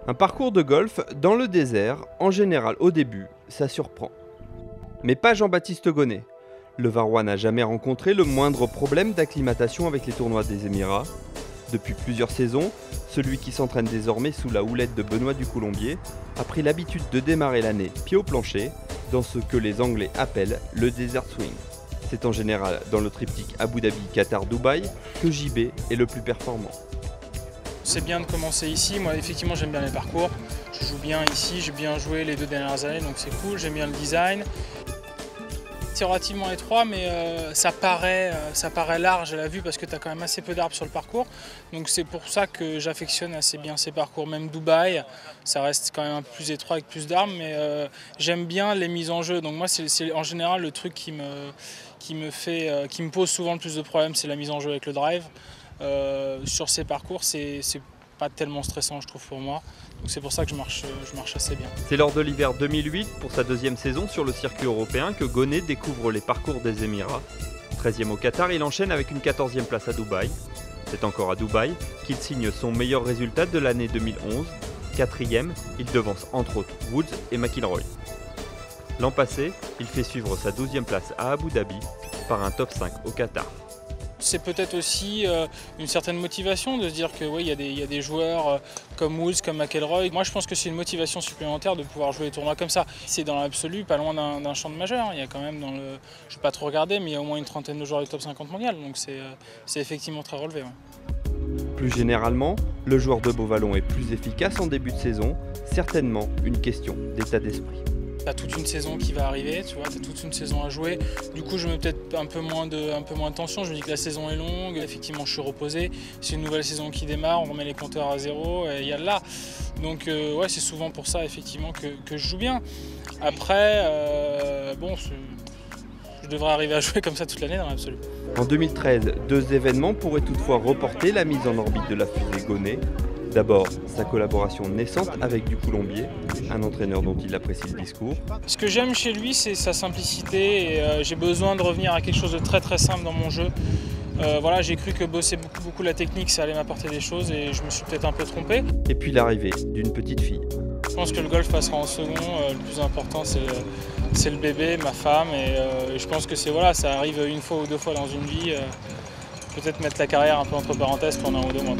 Un parcours de golf dans le désert, en général au début, ça surprend. Mais pas Jean-Baptiste Gonnet. Le Varois n'a jamais rencontré le moindre problème d'acclimatation avec les tournois des Émirats. Depuis plusieurs saisons, celui qui s'entraîne désormais sous la houlette de Benoît Ducoulombier a pris l'habitude de démarrer l'année pied au plancher dans ce que les Anglais appellent le Desert Swing. C'est en général dans le triptyque Abu Dhabi, Qatar, Dubaï que JB est le plus performant. C'est bien de commencer ici, moi effectivement j'aime bien les parcours, je joue bien ici, j'ai bien joué les 2 dernières années donc c'est cool, j'aime bien le design. C'est relativement étroit mais ça paraît large à la vue parce que tu as quand même assez peu d'arbres sur le parcours. Donc c'est pour ça que j'affectionne assez bien ces parcours. Même Dubaï, ça reste quand même un peu plus étroit avec plus d'arbres mais j'aime bien les mises en jeu. Donc moi c'est en général le truc qui me pose souvent le plus de problèmes, c'est la mise en jeu avec le drive. Sur ces parcours, c'est pas tellement stressant je trouve pour moi. Donc c'est pour ça que je marche assez bien. C'est lors de l'hiver 2008, pour sa deuxième saison sur le circuit européen, que Gonnet découvre les parcours des Émirats. 13e au Qatar, il enchaîne avec une 14e place à Dubaï. C'est encore à Dubaï qu'il signe son meilleur résultat de l'année 2011. 4e, il devance entre autres Woods et McIlroy. L'an passé, il fait suivre sa 12e place à Abu Dhabi par un top 5 au Qatar. C'est peut-être aussi une certaine motivation de se dire que oui, il y a des joueurs comme Woods, comme McIlroy. Moi je pense que c'est une motivation supplémentaire de pouvoir jouer des tournois comme ça. C'est dans l'absolu pas loin d'un champ de majeur. Il y a quand même je ne vais pas trop regarder, mais il y a au moins une trentaine de joueurs du top 50 mondial. Donc c'est effectivement très relevé. Ouais. Plus généralement, le joueur de Beauvallon est plus efficace en début de saison, certainement une question d'état d'esprit. Tu as toute une saison qui va arriver, tu vois, tu as toute une saison à jouer. Du coup, je mets peut-être un peu moins de tension. Je me dis que la saison est longue. Effectivement, je suis reposé. C'est une nouvelle saison qui démarre. On remet les compteurs à zéro et il y a là. Donc, ouais, c'est souvent pour ça, effectivement, que je joue bien. Après, bon, je devrais arriver à jouer comme ça toute l'année dans l'absolu. En 2013, 2 événements pourraient toutefois reporter la mise en orbite de la fusée Gonnet. D'abord, sa collaboration naissante avec Ducoulombier, un entraîneur dont il apprécie le discours. Ce que j'aime chez lui, c'est sa simplicité et j'ai besoin de revenir à quelque chose de très très simple dans mon jeu. Voilà, j'ai cru que bosser beaucoup la technique, ça allait m'apporter des choses et je me suis peut-être un peu trompé. Et puis l'arrivée d'une petite fille. Je pense que le golf passera en second. Le plus important, c'est le bébé, ma femme. Et je pense que voilà, ça arrive une fois ou 2 fois dans une vie. Peut-être mettre la carrière un peu entre parenthèses pendant 1 ou 2 mois.